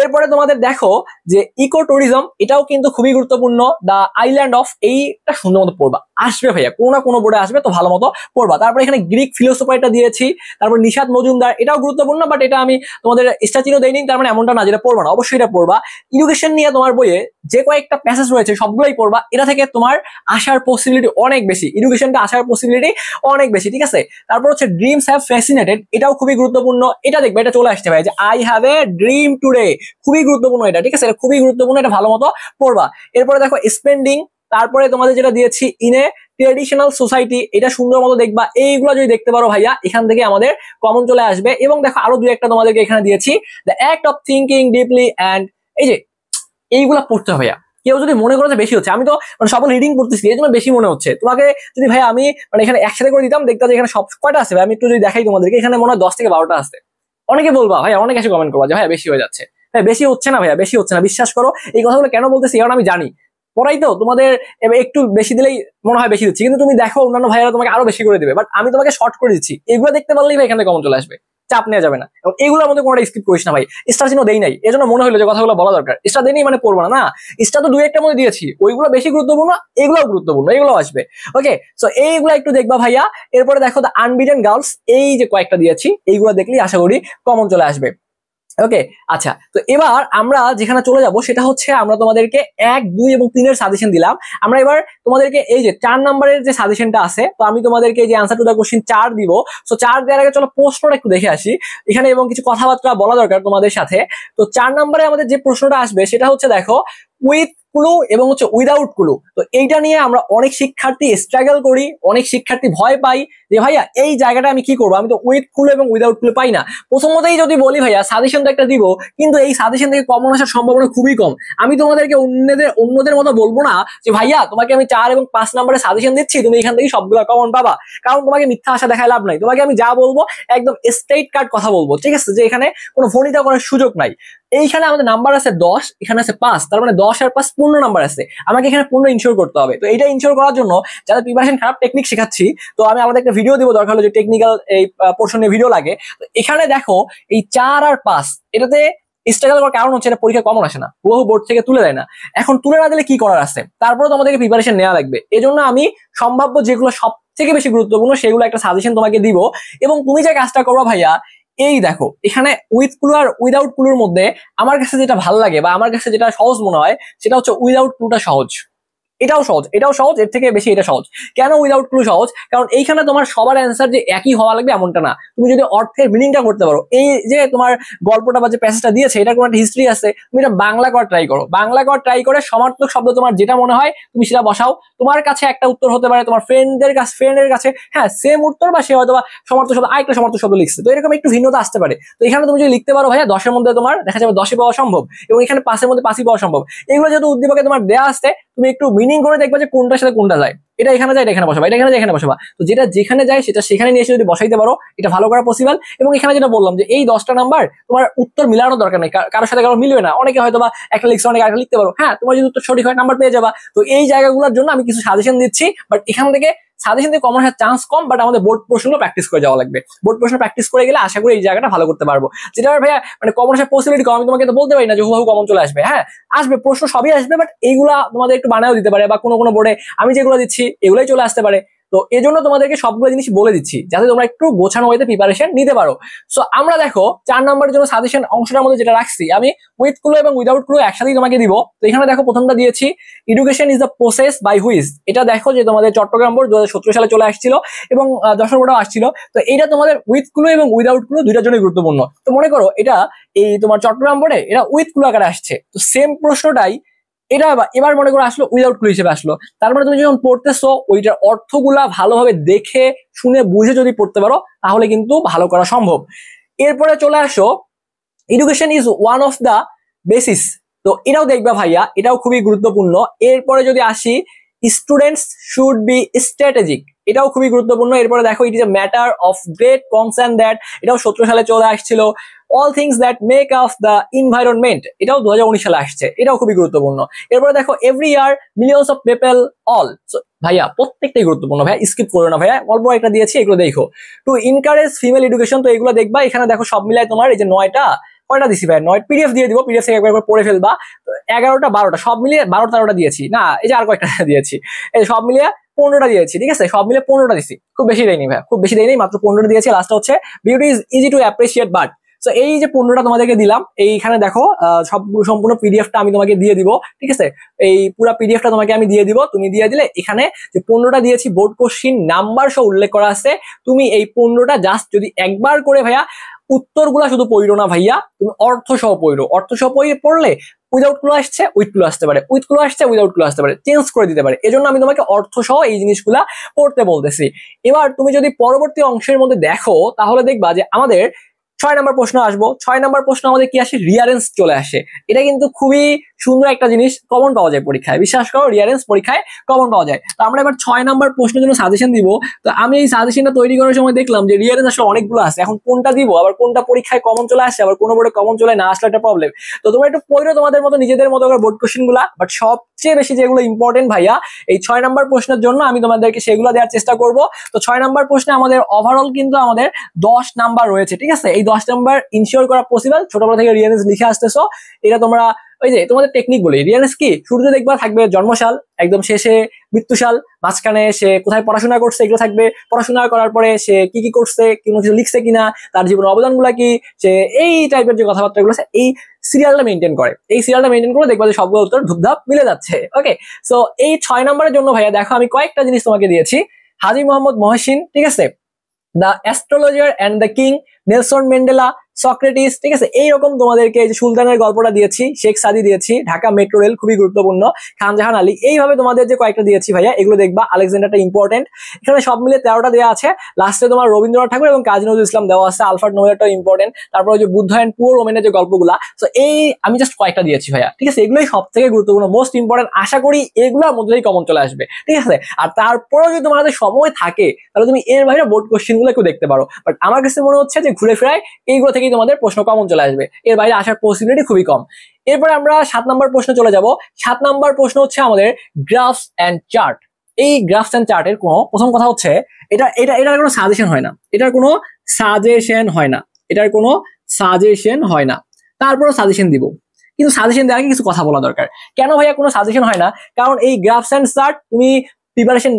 এরপরে তোমাদের দেখো যে ইকো ট্যুরিজম, এটাও কিন্তু খুবই গুরুত্বপূর্ণ। দ্য আইল্যান্ড অফ, এইটা সুন্দর মতো পড়বা, আসবে ভাইয়া কোনো না কোনো বোর্ডে আসবে, তো ভালো মতো পড়বা। তারপরে এখানে গ্রিক ফিলোসফারটা দিয়েছি, তারপর নিশাত মজুমদার, এটাও গুরুত্বপূর্ণ। বাট এটা আমি তোমাদের স্ট্যাচিও দেইনি, তার মানে এমনটা না যেটা পড়বা না, অবশ্যই এটা পড়বা। এডুকেশন নিয়ে তোমার বইয়ে যে কয়েকটা প্যাসেজ রয়েছে সবগুলোই পড়বা। এটা থেকে তোমার আসার পসিবিলিটি অনেক বেশি, এডুকেশনটা আসার পসিবিলিটি অনেক বেশি, ঠিক আছে। তারপর হচ্ছে ড্রিমস হ্যাভ ফ্যাসিনেটেড, এটাও খুবই গুরুত্বপূর্ণ। এটা দেখবে, এটা চলে আসছে ভাই যে I have a dream today, খুবই গুরুত্বপূর্ণ এটা, ঠিক আছে, এটা খুবই গুরুত্বপূর্ণ, এটা ভালো মতো পড়বা। এরপরে দেখো স্পেন্ডিং, তারপরে তোমাদের যেটা দিয়েছি ইন এ ট্রেডিশনাল সোসাইটি, এটা সুন্দর মতো দেখবা। এইগুলো যদি দেখতে পারো ভাইয়া, এখান থেকে আমাদের কমন চলে আসবে। এবং দেখো আরো 2-একটা তোমাদেরকে এখানে দিয়েছি, the act of thinking deeply and, এই যে এইগুলা পড়তে হবে ভাইয়া। কেউ যদি মনে করে যে বেশি হচ্ছে, আমি তো মানে সব রিডিং করতেছি এই জন্য বেশি মনে হচ্ছে তোমাকে। যদি ভাই আমি মানে এখানে একসাথে করে দিতাম, দেখতে যে এখানে সব কয়টা আছে ভাই, আমি একটু যদি দেখাই তোমাদেরকে, এখানে মনে হয় 10 থেকে 12টা আছে। অনেকে বলবা ভাই, অনেকে এসে কমেন্ট করবা যে ভাই বেশি হয়ে যাচ্ছে। ভাই বেশি হচ্ছে না ভাইয়া, বেশি হচ্ছে না, বিশ্বাস করো। এই কথাগুলো কেন বলতেছি, কারণ আমি জানি পড়াই তো তোমাদের একটু বেশি দিলেই মনে হয় বেশি দিচ্ছি, কিন্তু তুমি দেখো অন্যান্য ভাইয়েরা তোমাকে আরো বেশি করে দিবে। বাট আমি তোমাকে শর্ট করে দিচ্ছি, এগুলো দেখতে পারলেই ভাই এখানে কমন চলে আসবে, চাপ নেওয়া যাবে না। এবং এগুলোর মধ্যে কোনোটা স্কিপ করিস না ভাই। স্টার চিহ্ন দেই নাই, এজন্য মনে হলো যে কথাগুলো বলা দরকার। স্টার দেই নাই মানে পড়বো না, না, স্টার তো 2-1টার মধ্যে দিয়েছি, ওইগুলো বেশি গুরুত্বপূর্ণ, এগুলোও গুরুত্বপূর্ণ, এগুলো আসবে। ওকে, সো এইগুলো একটু দেখবা ভাইয়া। এরপরে দেখো দ্য আনবিটেন গার্লস, এই যে কয়েকটা দিয়েছি, এইগুলো দেখলেই আশা করি কমন চলে আসবে। ওকে, আচ্ছা, তো এবার আমরা যেখানে চলে যাব সেটা হচ্ছে আমরা তোমাদেরকে 1, 2 এবং 3 এর সাজেশন দিলাম। আমরা এবার তোমাদেরকে এই যে 4 নাম্বারের যে সাজেশনটা আছে, তো আমি তোমাদেরকে যে আনসার টু দা কোশ্চেন 4 দিব। সো 4 দেওয়ার আগে চলো প্রশ্নটা একটু দেখে আসি এখানে, এবং কিছু কথাবার্তা বলা দরকার তোমাদের সাথে। তো 4 নম্বরে আমাদের যে প্রশ্নটা আসবে সেটা হচ্ছে দেখো, উইথ ক্লু এবং হচ্ছে উইদাউট ক্লু। তো এইটা নিয়ে আমরা অনেক শিক্ষার্থী স্ট্রাগল করি, অনেক শিক্ষার্থী ভয় পাই যে ভাইয়া এই জায়গাটা আমি কি করবো, আমি তো উইথ ক্লু এবং উইদাউট ক্লু পাই না। প্রথমতই যদি বলি ভাইয়া সাজেশন তো একটা দিব, কিন্তু এই সাজেশন থেকে কমন আসার সম্ভাবনা খুবই কম। আমি তোমাদেরকে অন্যদের মতো বলবো না যে ভাইয়া তোমাকে আমি 4 এবং 5 নম্বরে সাজেশন দিচ্ছি, তুমি এখান থেকে সবগুলো কমন পাবা, কারণ তোমাকে মিথ্যা আশা দেখায় লাভ নাই। তোমাকে আমি যা বলবো একদম স্ট্রেট কাট কথা বলবো, ঠিক আছে, যে এখানে কোনো ফোনিতা করার সুযোগ নাই। এইখানে আমাদের নাম্বার আছে 10, এখানে আছে 5, তার মানে 10 আর 5 15 নাম্বার আছে, আমাকে এখানে 15 ইনশিওর করতে হবে। তো এটা ইনশিওর করার জন্য যাদের প্রিপারেশন খারাপ, টেকনিক শেখাচ্ছি, তো আমি আমাদের একটা ভিডিও দিব, দরকার হলে যে টেকনিক্যাল এই পোর্শনে ভিডিও লাগে। তো এখানে দেখো এই 4 আর 5 এটাতে স্ট্রাগল করার কারণ হচ্ছে এটা পরীক্ষা কমন আসে না, বহু বোর্ড থেকে তুলে দেয় না। এখন তুলে না দিলে কি করার আছে, তারপরে তোমাদেরকে প্রিপারেশন নেওয়া লাগবে। এজন্য আমি সম্ভাব্য যেগুলো সব থেকে বেশি গুরুত্বপূর্ণ সেগুলো একটা সাজেশন তোমাকে দিব, এবং তুমি যে কাজটা করো ভাইয়া, এই দেখো এখানে উইথ ক্লু আর উইদাউট ক্লুর মধ্যে আমার কাছে যেটা ভালো লাগে বা আমার কাছে যেটা সহজ মনে হয় সেটা হচ্ছে উইদাউট ক্লুটা সহজ। এটাও সহজ, এটাও সহজ, এর থেকে বেশি এটা সহজ। কেন উইদাউট ক্লু সহজ? কারণ এইখানে তোমার সবার অ্যান্সার যে একই হওয়া লাগবে এমনটা না। তুমি যদি অর্থের মিনিংটা করতে পারো, এই যে তোমার গল্পটা বা যে প্যাসেজটা দিয়েছে এটা কোনো একটা হিস্ট্রি আছে, তুমি এটা বাংলা করা ট্রাই করো। বাংলা করা ট্রাই করে সমার্থক শব্দ তোমার যেটা মনে হয় তুমি সেটা বসাও। তোমার কাছে একটা উত্তর হতে পারে, তোমার ফ্রেন্ডের কাছে হ্যাঁ সেম উত্তর, বা সে হয়তো বা সমার্থক শব্দ আরেকটা সমার্থক শব্দ লিখছে, তো এরকম একটু ভিন্নতা আসতে পারে। তো এখানে তুমি যদি লিখতে পারো ভাইয়া 10 এর মধ্যে তোমার দেখা যাবে 10ই পাওয়া সম্ভব, এবং এখানে 5 এর মধ্যে 5ই পাওয়া সম্ভব। এগুলো যেহেতু উদ্দীপকে তোমার দেয়া আসছে, তুমি একটু মিনিং করে দেখবা যে কোনটার সাথে কোনটা যায়। এটা এখানে যায়, এটা এখানে বসাবা, এটা এখানে যায়, এখানে বসাবা। তো যেটা যেখানে যায় সেটা সেখানে নিয়ে এসে যদি বসাইতে পারো, এটা ভালো করা পসিবল। এবং এখানে যেটা বললাম যে এই 10টা নাম্বার তোমার উত্তর মিলানোর দরকার নেই, কারোর সাথে কারো মিলবে না। অনেকে হয়তো বা একটা লিখছে, অনেকে আরেকটা লিখতে পারো, হ্যাঁ তোমার যদি উত্তর সঠিক হয় নাম্বার পেয়ে যাবা। তো এই জায়গাগুলোর জন্য আমি কিছু সাজেশন দিচ্ছি, বাট এখান থেকে সাজেশন থেকে কমন হওয়ার চান্স কম, বাট আমাদের বোর্ড প্রশ্নগুলো প্র্যাকটিস করে যাওয়া লাগবে। বোর্ড প্রশ্ন প্র্যাকটিস করে গেলে আশা করি এই জায়গাটা ভালো করতে পারবো। যেটা ভাইয়া মানে কমন আসার পসিবিলিটি কম, আমি তোমাকে তো বলতে পারি না যে হুবহু কমন চলে আসবে। হ্যাঁ আসবে, প্রশ্ন সবই আসবে, বাট এইগুলা তোমাদের একটু বানায়ও দিতে পারে, বা কোনো কোনো বোর্ডে আমি যেগুলো দিচ্ছি এগুলোই চলে আসতে পারে। তো এই জন্য তোমাদেরকে সবগুলো জিনিস বলে দিচ্ছি যাতে তোমরা একটু গোছানো ওয়েতে প্রিপারেশন নিতে পারো। সো আমরা দেখো 4 নম্বরের জন্য সাজেশন অংশটার মধ্যে যেটা রাখছি, আমি উইথ ক্লু এবং উইদাউট ক্লু একসাথেই তোমাকে দিব। তো এখানে দেখো প্রথমটা দিয়েছি education is the process by which. এটা দেখো যে তোমাদের চট্টগ্রাম বোর্ড 2017 সালে চলে আসছিল, এবং যশোর বোর্ডও আসছিল। তো এইটা তোমাদের উইথ ক্লু এবং উইদাউট ক্লু দুইটার জন্য গুরুত্বপূর্ণ। তো মনে করো এটা এই তোমার চট্টগ্রাম বোর্ডে এটা উইথ ক্লু আকারে আসছে, তো সেম প্রশ্নটাই এটা এবার মনে করো আসলো উইদাউট ক্লু হিসেবে আসলো। তার মানে তুমি যখন পড়তেছো ওইটার অর্থগুলা ভালোভাবে দেখে শুনে বুঝে যদি পড়তে পারো তাহলে কিন্তু ভালো করা সম্ভব। এরপরে চলে আসো education is one of the basis. তো এটাও দেখবা ভাইয়া, এটাও খুবই গুরুত্বপূর্ণ। এরপরে যদি আসি স্টুডেন্টস শুড বি স্ট্র্যাটেজিক, এটাও খুবই গুরুত্বপূর্ণ। এরপরে দেখো it is a matter of great concern that, এটাও 17 সালে চলে আসছিল। All things that make of the environment, এটাও 2019 সালে আসছে, এটাও খুবই গুরুত্বপূর্ণ। এরপরে দেখো every year millions of people all, ভাইয়া প্রত্যেকটাই গুরুত্বপূর্ণ ভাইয়া, স্কিপ করো না ভাইয়া, অল্প একটা দিয়েছি এগুলো দেখো। টু ইনকারেজ ফিমেল এডুকেশন, তো এগুলো দেখবা। এখানে দেখো সব মিলাই তোমার এই যে 9টা কয়টা দিছি ভাই, 9 পিডিএফ দিয়ে দিব, পিডিএফ থেকে একবার পড়ে ফেলবা। 11টা 12টা সব মিলিয়ে 12-13টা দিয়েছি না, এই যে আর কয়েকটা দিয়েছি, এই সব মিলিয়ে 15টা দিয়েছি, ঠিক আছে, সব মিলে 15টা দিছি, খুব বেশি দেয়নি ভাই, খুব বেশি দেয়নি, মাত্র 15টা দিয়েছি। লাস্টটা হচ্ছে beauty is easy to appreciate but. তো এই যে 15টা তোমাদেরকে দিলাম, এইখানে দেখো সব সম্পূর্ণ পিডিএফটা আমি তোমাকে দিয়ে দিব, ঠিক আছে, এই পুরো পিডিএফটা তোমাকে আমি দিয়ে দিব। তুমি দিয়ে দিলে এখানে যে 15টা দিয়েছি বোর্ড কোশ্চিন নাম্বার সহ উল্লেখ করা আছে, তুমি এই 15টা জাস্ট যদি একবার করে ভাইয়া উত্তরগুলা শুধু পড়ো না ভাইয়া, তুমি অর্থ সহ পড়ো। অর্থ সহ পড়লে উইদাউট ক্লু আসছে উইথ ক্লু আসতে পারে, উইথ ক্লু আসছে উইদাউট ক্লু আসতে পারে, চেঞ্জ করে দিতে পারে। এজন্য আমি তোমাকে অর্থ সহ এই জিনিসগুলা পড়তে বলতেছি। এবার তুমি যদি পরবর্তী অংশের মধ্যে দেখো তাহলে দেখবা যে আমাদের 6 নম্বর প্রশ্ন আসবো। 6 নম্বর প্রশ্ন আমাদের কি আসে, রিয়ারেন্স চলে আসে। এটা কিন্তু খুবই সুন্দর একটা জিনিস, কমন পাওয়া যায় পরীক্ষায়, বিশ্বাস করো রিয়ারেন্স পরীক্ষায় কমন পাওয়া যায়। তো আমরা এবার 6 নম্বর প্রশ্নের জন্য সাজেশন দিব। তো আমি এই সাজেশনটা তৈরি করার সময় দেখলাম যে রিয়ারেন্স আসলে অনেকগুলো আছে, এখন কোনটা দিব, আবার কোনটা পরীক্ষায় কমন চলে আসে, আবার কোনো বোর্ডে কমন চলে না আসলে একটা প্রবলেম। তো তোমরা একটু পড়ো তোমাদের মতো নিজেদের মতো করে বোর্ড কোশ্চেন গুলা, বাট সবচেয়ে বেশি যেগুলো ইম্পর্টেন্ট ভাইয়া এই 6 নম্বর প্রশ্নের জন্য আমি তোমাদেরকে সেগুলো দেওয়ার চেষ্টা করব। তো 6 নম্বর প্রশ্নে আমাদের ওভারঅল কিন্তু আমাদের 10 নাম্বার রয়েছে, ঠিক আছে, এই 10 নাম্বার ইনশিওর করা পসিবল। ছোটবেলা থেকে রিয়ারেন্স লিখে আসতেছো, এটা তোমরা ওই যে তোমাদের টেকনিক বলি। রিয়ারেন্স কি, শুরুতে দেখবা থাকবে জন্মসাল, একদম শেষে মৃত্যুসাল, মাঝখানে সে কোথায় পড়াশোনা করছে এগুলো থাকবে, পড়াশোনা করার পরে সে কি কি করছে, কোনো কিছু লিখছে কিনা, তার জীবনের অবদান গুলা কি, সে এই টাইপের যে কথাবার্তা গুলো আছে এই সিরিয়ালটা মেনটেন করে। এই সিরিয়ালটা মেনটেন করে দেখবা যে সবগুলো উত্তর ধুপধাপ মিলে যাচ্ছে। ওকে, সো এই 6 নম্বরের জন্য ভাইয়া দেখো আমি কয়েকটা জিনিস তোমাকে দিয়েছি। হাজী মোহাম্মদ মহসিন, ঠিক আছে, the astrologer and the king, Nelson Mandela, Socrates, ঠিক আছে। এইরকম তোমাদেরকে এই যে সুলতানের গল্পটা দিয়েছি, শেখ সাদি দিয়েছি, ঢাকা মেট্রো রেল খুবই গুরুত্বপূর্ণ, খানজাহান আলী, এইভাবে তোমাদের যে কয়েকটা দিয়েছি ভাইয়া এগুলো দেখবা। আলেকজান্ডারটা ইম্পর্টেন্ট, এখানে সব মিলে 13টা দেওয়া আছে। লাস্টে তোমার রবীন্দ্রনাথ ঠাকুর এবং কাজী নজরুল ইসলাম দেওয়া আছে, আলফ্রেড নোবেলটাও ইম্পর্টেন্ট, তারপর যে বুদ্ধ অ্যান্ড পুয়ার ওমেনের যে গল্পগুলা। তো এই আমি জাস্ট কয়েকটা দিয়েছি ভাইয়া, ঠিক আছে। এগুলোই সব থেকে গুরুত্বপূর্ণ, মোস্ট ইম্পর্টেন্ট, আশা করি এগুলোর মধ্যেই কমন চলে আসবে, ঠিক আছে। আর তারপরেও যদি তোমার হাতে সময় থাকে তাহলে তুমি এর বাইরে বোর্ড কোশ্চেন গুলো একটু দেখতে পারো, বাট আমার কাছে মনে হচ্ছে যে ঘুরে ফিরায় এইগুলো থেকেই তোমাদের প্রশ্ন কমন চলে আসবে, এর বাইরে আসার পসিবিলিটি খুবই কম। এরপরে আমরা 7 নম্বর প্রশ্নে চলে যাব। 7 নম্বর প্রশ্ন হচ্ছে আমাদের গ্রাফস এন্ড চার্ট। এই গ্রাফস এন্ড চার্টের কোনো প্রথম কথা হচ্ছে এটার কোনো সাজেশন হয় না, এটার কোনো সাজেশন হয় না, এটার কোনো সাজেশন হয় না। তারপরও সাজেশন দিব, কিন্তু সাজেশন দেওয়ার আগে কিছু কথা বলা দরকার। কেন ভাইয়া কোনো সাজেশন হয় না? কারণ এই গ্রাফস এন্ড চার্ট তুমি প্রিপারেশন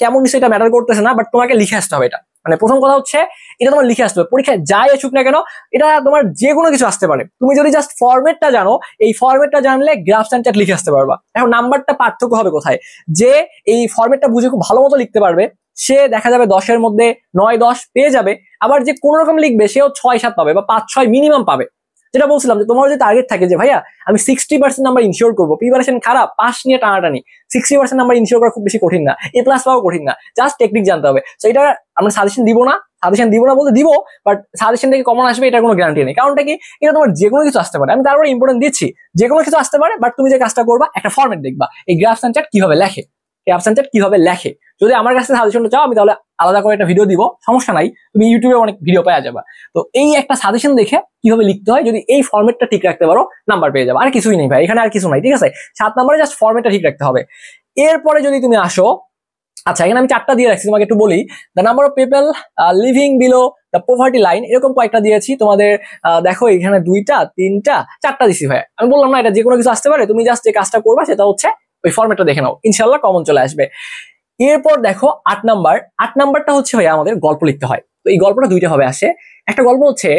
কেমন কিছু এটা ম্যাটার করতেছে না, বাট তোমাকে লিখে আসতে হবে। এটা মানে প্রথম কথা হচ্ছে এটা তোমার লিখে আসতে হবে, পরীক্ষায় যাই আসুক না কেন এটা তোমার যে কোনো কিছু আসতে পারে। তুমি যদি জাস্ট ফরম্যাটটা জানো, এই ফরম্যাটটা জানলে গ্রাফস এন্ড চার্ট লিখে আসতে পারবা। এখন নাম্বারটা পার্থক্য হবে কোথায়, যে এই ফরম্যাটটা বুঝে খুব ভালো মতো লিখতে পারবে সে দেখা যাবে 10-এর মধ্যে 9-10 পেয়ে যাবে, আবার যে কোনো রকম লিখবে সেও 6-7 পাবে বা 5-6 মিনিমাম পাবে। যেটা বলছিলাম যে তোমার যদি টার্গেট থাকে যে ভাইয়া আমি 60% নাম্বার ইনশিওর করবো, প্রিপারেশন খারাপ, পাস নিয়ে টানাটানি, 60% নাম্বার ইনশিওর করা খুব বেশি কঠিন না, এ প্লাস পাওয়া কঠিন না, জাস্ট টেকনিক জানতে হবে। তো এটা আমরা সাজেশন দিব না, সাজেশন দিব না বলতে দিব, বাট সাজেশন থেকে কমন আসবে এটার কোনো গ্যারান্টি নেই। কারণটা কি, এটা তোমার যে কোনো কিছু আসতে পারে, আমি তারপরে ইম্পর্টেন্ট দিচ্ছি, যে কোনো কিছু আসতে পারে, বাট তুমি যে কাজটা করবা একটা ফরম্যাট দেখবা, এই গ্রাফস এন্ড চার্ট কিভাবে লেখে, গ্রাফস এন্ড চার্ট কিভাবে লেখে। যদি আমার কাছে সাজেশনটা চাও আমি তাহলে আলাদা করে একটা ভিডিও দিব, সমস্যা নাই, তুমি ইউটিউবে অনেক ভিডিও পাওয়া যাবে। তো এই একটা সাজেশন দেখে কিভাবে লিখতে হয় যদি এই ফরম্যাটটা ঠিক রাখতে পারো নাম্বার পেয়ে যাবে, আর কিছুই নেই ভাই, এখানে আর কিছু নাই, ঠিক আছে। 7 নম্বরে জাস্ট ফরম্যাটটা ঠিক রাখতে হবে। এরপরে যদি তুমি আসো, আচ্ছা এখানে আমি 4টা দিয়ে রাখছি, তোমাকে একটু বলি। The number of people living below the poverty line, এরকম কয়েকটা দিয়েছি তোমাদের। দেখো এখানে 2টা 3টা 4টা দিছি ভাই। আমি বললাম না এটা যে কোনো কিছু আসতে পারে, তুমি জাস্ট যে কাজটা করবা সেটা হচ্ছে ওই ফরম্যাটটা দেখে নাও, ইনশাল্লাহ কমন চলে আসবে। এরপর দেখো 8 নাম্বার, 8 নাম্বারটা হচ্ছে ভাইয়া আমাদের গল্প লিখতে হয়। তো এই গল্পটা 2টা হবে আসে। একটা গল্প হচ্ছে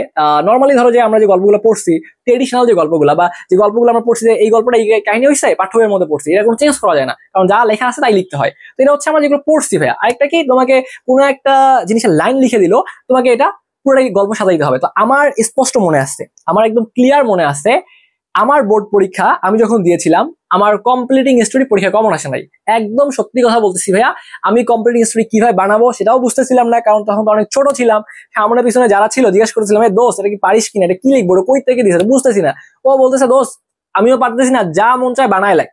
নর্মালি ধরো যে আমরা যে গল্পগুলো পড়ছি, ট্রেডিশনাল যে গল্পগুলো বা যে গল্পগুলো আমরা পড়ছি, যে এই গল্পটা এই কাহিনী হয়েছে পাঠ্য বইয়ের মধ্যে পড়ছি, এটা কোনো চেঞ্জ করা যায় না, কারণ যা লেখা আছে তাই লিখতে হয়। তো এটা হচ্ছে আমরা যেগুলো পড়ছি ভাইয়া। আরেকটা কি, তোমাকে কোনো একটা জিনিসের লাইন লিখে দিল, তোমাকে এটা পুরোটাই গল্প সাজাইতে হবে। তো আমার স্পষ্ট মনে আসছে, আমার একদম ক্লিয়ার মনে আসছে, আমার বোর্ড পরীক্ষা আমি যখন দিয়েছিলাম আমার কমপ্লিটিং স্টোরি পরীক্ষা কমন আসে নাই। একদম সত্যি কথা বলতেছি ভাইয়া, আমি কমপ্লিটিং স্টোরি কিভাবে বানাবো সেটাও বুঝতেছিলাম না, কারণ তখন তো অনেক ছোট ছিলাম। সামনে পিছনে যারা ছিল জিজ্ঞেস করেছিলাম, দোস্ত এটা কি পারিস কিনা, এটা কি লিখবো, কই থেকে দিয়েছে বুঝতেছি না। ও বলতেছে দোস্ত আমিও পারতেছি না, যা মন চায় বানায় লেখ।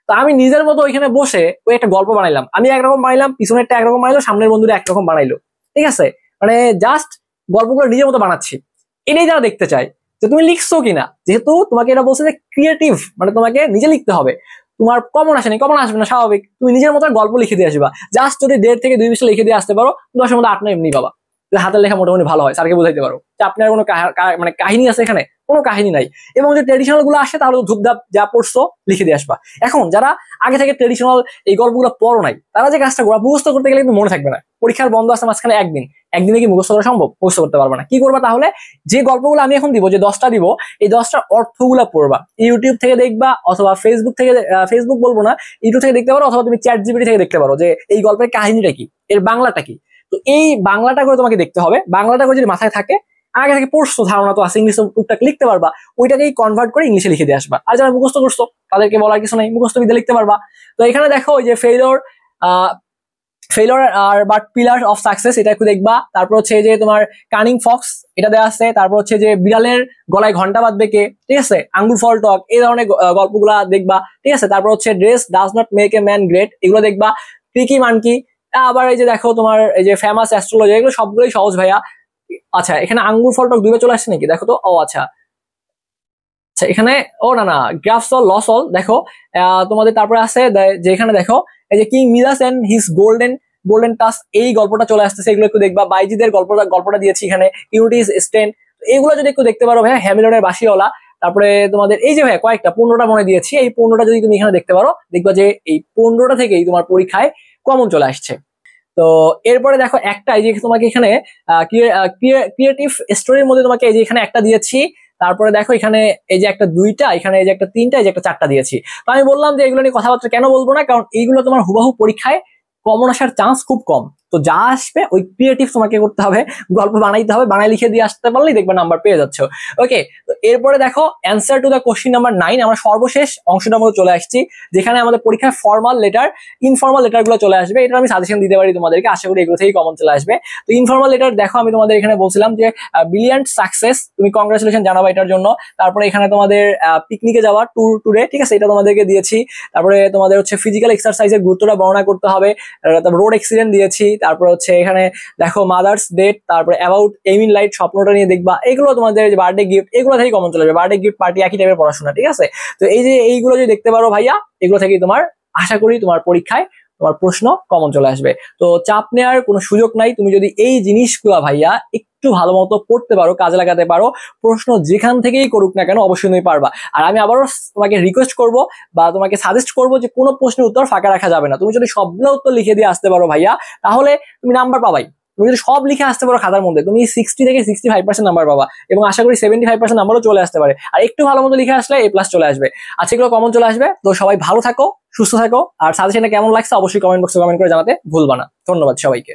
তো আমি নিজের মতো ওইখানে বসে ওই একটা গল্প বানাইলাম, আমি একরকম বানাইলাম, পিছনেরটা একরকম বানাইলো, সামনের বন্ধুরা একরকম বানাইলো, ঠিক আছে। মানে জাস্ট গল্পগুলো নিজের মতো বানাচ্ছি, এটাই যারা দেখতে চায় যে তুমি লিখছো কিনা। যেহেতু তোমাকে এটা বলছে যে ক্রিয়েটিভ, মানে তোমাকে নিজে লিখতে হবে, তোমার কমন আসেনি, কমন আসবে না স্বাভাবিক, তুমি নিজের মতো গল্প লিখে দিয়ে আসবা। জাস্ট যদি 1.5 থেকে 2 পৃষ্ঠা লিখে দিয়ে আসতে পারো, 10-এর মধ্যে 8 না এমনি পাবা। হাতের লেখা মোটামুটি ভালো হয়, স্যারকে বুঝাইতে পারো যে আপনার কোনো মানে কাহিনী আছে এখানে, কোনো কাহিনী নাই। এবং যে ট্রেডিশনাল গুলো আসে তাহলে ধূপধাপ যা পড়ছো লিখে দিয়ে আসবা। এখন যারা আগে থেকে ট্রেডিশনাল এই গল্পগুলো পড়ো নাই, তারা যে কাজটা করবা, মুখস্থ করতে গেলে কিন্তু মনে থাকবে না, পরীক্ষার বন্ধ আছে মাঝখানে একদিনে কি মুখস্থ করা সম্ভব? মুখস্থ করতে পারবে না। কি করবা তাহলে, যে গল্পগুলো আমি এখন দিব, যে 10টা দিব, এই 10টার অর্থগুলা পড়বা, ইউটিউব থেকে দেখবা অথবা ফেসবুক থেকে, ফেসবুক বলবো না, ইউটিউব থেকে দেখতে পারো, অথবা তুমি চ্যাট জিপিটি থেকে দেখতে পারো যে এই গল্পের কাহিনীটা কি, এর বাংলাটা কি। তো এই বাংলাটা করে তোমাকে দেখতে হবে, বাংলাটা করে যদি মাথায় থাকে, আগে থেকে পড়ছো ধারণা তো আছে, ইংলিশ টুকটাক লিখতে পারবা, ওইটাকেই কনভার্ট করে ইংলিশে লিখে দিয়ে আসবা। আর যারা মুখস্থ করছো তাদেরকে বলার কিছু নাই, মুখস্থ বিদ্যা লিখতে পারবা। তো এখানে দেখো ওই যে ফেইলর আর বাট পিলার অফ সাকসেস, এটা একটু দেখবা। তারপর হচ্ছে যে তোমার কানিং ফক্স, এটা দেওয়া আছে। তারপর হচ্ছে যে বিড়ালের গলায় ঘন্টা বাঁধবে কে, ঠিক আছে, আঙ্গুর ফল টক, এই ধরনের গল্পগুলা দেখবা, ঠিক আছে। তারপর হচ্ছে dress does not make a man great, এগুলো দেখবা। ট্রিকি মানকি, আবার এই যে দেখো তোমার এই যে ফেমাস অ্যাস্ট্রোলজি, এগুলো সবগুলোই সহজ ভাইয়া। আচ্ছা এখানে আঙ্গুর ফল টক 2 চলে আসছে নাকি, দেখো তো। ও আচ্ছা আচ্ছা, এখানে ও না গ্রাফস অল লস অল দেখো তোমাদের। তারপরে আছে যে এখানে দেখো এই যে king Midas and his golden task, এই গল্পটা চলে আসতেছে, এগুলো একটু দেখবা। বাইজিদের গল্পটা দিয়েছি এখানে, ইউনিটিস স্ট্রেন্থ, এগুলো যদি একটু দেখতে পারো ভাইয়া। হ্যামিলনের বাসিওয়ালা, তারপরে তোমাদের এই যে ভাইয়া কয়েকটা 15টা মনে দিয়েছি, এই 15টা যদি তুমি এখানে দেখতে পারো, দেখবা যে এই 15টা থেকেই তোমার পরীক্ষায় কমন চলে আসছে। তো এরপরে দেখো একটা এই যে তোমাকে এখানে ক্রিয়েটিভ স্টোরির মধ্যে তোমাকে এই যে এখানে একটা দিয়েছি। তারপরে দেখো এখানে এই যে একটা 2টা, এখানে এই যে একটা 3টা, এই যে একটা 4টা দিয়েছি। তো আমি বললাম যে এগুলো নিয়ে কথাবার্তা কেন বলবো না, কারণ এইগুলো তোমার হুবাহু পরীক্ষায় কমন আসার চান্স খুব কম। তো যা আসবে ওই ক্রিয়েটিভ তোমাকে করতে হবে, গল্প বানাইতে হবে, বানাই লিখে দিয়ে আসতে পারলেই দেখবে নাম্বার পেয়ে যাচ্ছ। ওকে, তো এরপরে দেখো answer to the question number 9, আমরা সর্বশেষ অংশটার মধ্যে চলে আসছি, যেখানে আমাদের পরীক্ষায় ফর্মাল লেটার, ইনফর্মাল লেটার গুলো চলে আসবে। এটা আমি সাজেশন দিতে পারি তোমাদেরকে, আশা করি এগুলো থেকেই কমন চলে আসবে। তো ইনফর্মাল লেটার দেখো, আমি তোমাদের এখানে বলছিলাম যে ব্রিলিয়ান্ট সাকসেস, তুমি কংগ্রাচুলেশন জানাবা এটার জন্য। তারপরে এখানে তোমাদের পিকনিকে যাওয়া, ট্যুরে, ঠিক আছে, এটা তোমাদেরকে দিয়েছি। তারপরে তোমাদের হচ্ছে ফিজিক্যাল এক্সারসাইজের গুরুত্বটা বর্ণনা করতে হবে, তারপর রোড অ্যাক্সিডেন্ট দিয়েছি। তারপর হচ্ছে এখানে দেখো মাদার্স ডেট, তারপরে অ্যাবাউট এম ইন লাইট, স্বপ্নটা নিয়ে দেখবা। এগুলো তোমাদের যে বার্থডে গিফট, এগুলো থেকেই কমন চলে যাবে। বার্থডে গিফট, পার্টি, একই টাইপের পড়াশোনা, ঠিক আছে। তো এই যে এইগুলো যদি দেখতে পারো ভাইয়া, এগুলো থেকেই তোমার আশা করি তোমার পরীক্ষায় তোমার প্রশ্ন কমন চলে আসবে। তো চাপ নেওয়ার কোনো সুযোগ নাই, তুমি যদি এই জিনিসগুলা ভাইয়া একটু ভালো মতো পড়তে পারো, কাজে লাগাতে পারো, প্রশ্ন যেখান থেকেই করুক না কেন অবশ্যই তুমি পারবা। আর আমি আবারও তোমাকে রিকোয়েস্ট করব বা তোমাকে সাজেস্ট করবো যে কোনো প্রশ্নের উত্তর ফাঁকা রাখা যাবে না। তুমি যদি সবগুলো উত্তর লিখে দিয়ে আসতে পারো ভাইয়া, তাহলে তুমি নাম্বার পাবাই। তুমি যদি সব লিখে আসতে পারো খাতার মধ্যে, তুমি 60 থেকে 65% নাম্বার পাবা, এবং আশা করি 75% নাম্বারও চলে আসতে পারে। আর একটু ভালো মতো লিখে আসলে A+ চলে আসবে। আচ্ছা, এগুলো কমন চলে আসবে। তো সবাই ভালো থাকো, সুস্থ থাকো, আর সাজেশনটা কেমন লাগছে অবশ্যই কমেন্ট বক্সে কমেন্ট করে জানাতে ভুলবা না। ধন্যবাদ সবাইকে।